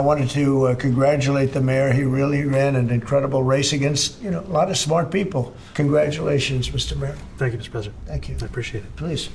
I wanted to congratulate the mayor. He really ran an incredible race against, a lot of smart people. Congratulations, Mr. Mayor. Thank you, Mr. President. Thank you. I appreciate it. Please.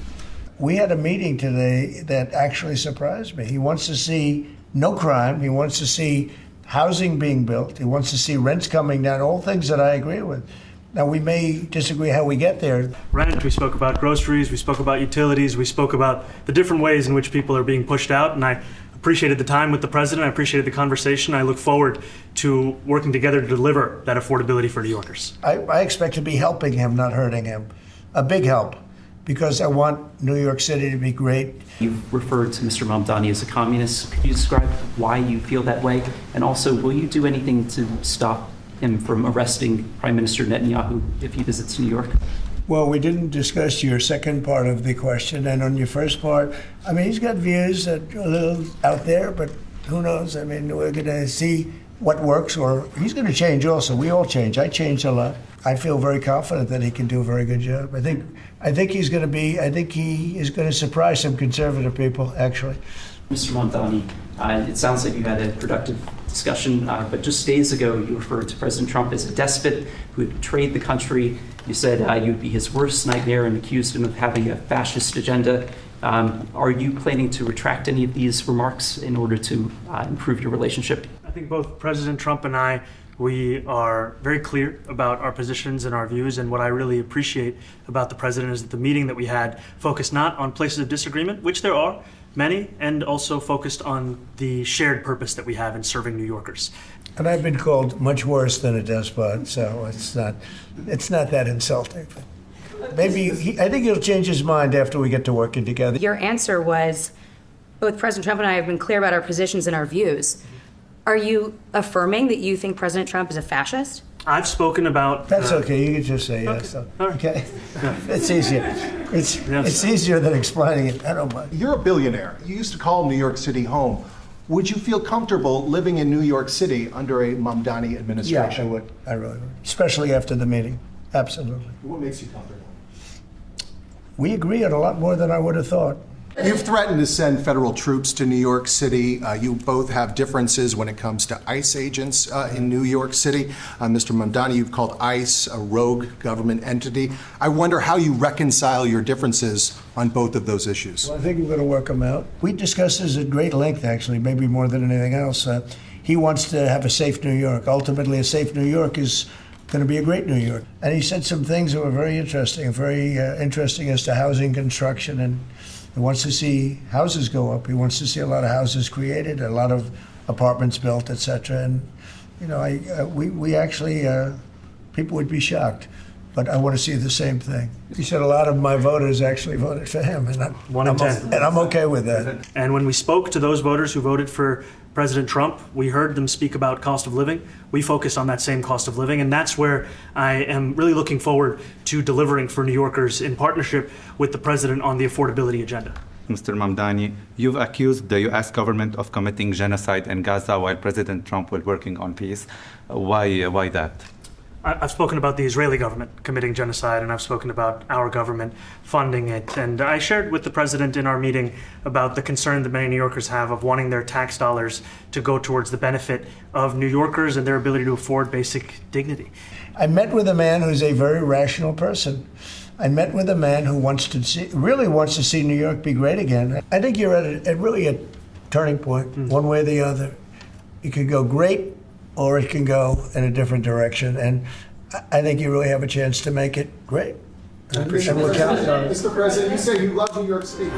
We had a meeting today that actually surprised me. He wants to see no crime. He wants to see housing being built. He wants to see rents coming down, all things that I agree with. Now, we may disagree how we get there. Rent, we spoke about groceries, we spoke about utilities, we spoke about the different ways in which people are being pushed out, and I appreciated the time with the president. I appreciated the conversation. I look forward to working together to deliver that affordability for New Yorkers. I expect to be helping him, not hurting him. A big help, because I want New York City to be great. You've referred to Mr. Mamdani as a communist. Could you describe why you feel that way? And also, will you do anything to stop him from arresting Prime Minister Netanyahu if he visits New York? Well, we didn't discuss your second part of the question. And on your first part, he's got views that are a little out there, but who knows? We're going to see what works, or he's going to change also. We all change. I change a lot. I feel very confident that he can do a very good job. I think he is going to surprise some conservative people, actually. Mr. Mamdani, it sounds like you had a productive discussion, but just days ago you referred to President Trump as a despot who had betrayed the country. You said you would be his worst nightmare and accused him of having a fascist agenda. Are you planning to retract any of these remarks in order to improve your relationship? I think both President Trump and I, we are very clear about our positions and our views, and what I really appreciate about the president is that the meeting that we had focused not on places of disagreement, which there are many, and also focused on the shared purpose that we have in serving New Yorkers. And I've been called much worse than a despot, so it's not that insulting. I think he'll change his mind after we get to working together. Your answer was, both President Trump and I have been clear about our positions and our views. Are you affirming that you think President Trump is a fascist? I've spoken about... That's okay. You can just say yes. Okay. All right. Okay. It's easier. It's easier than explaining it. I don't mind. You're a billionaire. You used to call New York City home. Would you feel comfortable living in New York City under a Mamdani administration? Yeah, I would. I really would. Especially after the meeting. Absolutely. What makes you comfortable? We agree on a lot more than I would have thought. You've threatened to send federal troops to New York City. You both have differences when it comes to ICE agents in New York City. Mr. Mamdani, you've called ICE a rogue government entity. I wonder how you reconcile your differences on both of those issues. Well, I think we're going to work them out. We discussed this at great length, actually, maybe more than anything else. He wants to have a safe New York. Ultimately, a safe New York is going to be a great New York. And he said some things that were very interesting as to housing construction, and he wants to see houses go up. He wants to see a lot of houses created, a lot of apartments built, etc. And we actually people would be shocked, but I want to see the same thing. He said a lot of my voters actually voted for him, and I'm okay with that. And when we spoke to those voters who voted for President Trump, we heard them speak about cost of living. We focused on that same cost of living, and that's where I am really looking forward to delivering for New Yorkers in partnership with the president on the affordability agenda. Mr. Mamdani, you've accused the U.S. government of committing genocide in Gaza while President Trump was working on peace. Why that? I've spoken about the Israeli government committing genocide, and I've spoken about our government funding it. And I shared with the president in our meeting about the concern that many New Yorkers have of wanting their tax dollars to go towards the benefit of New Yorkers and their ability to afford basic dignity. I met with a man who's a very rational person. I met with a man who really wants to see New York be great again. I think you're at really a turning point, one way or the other. It could go great, or it can go in a different direction. And I think you really have a chance to make it great. Mr. President, you say you love New York City.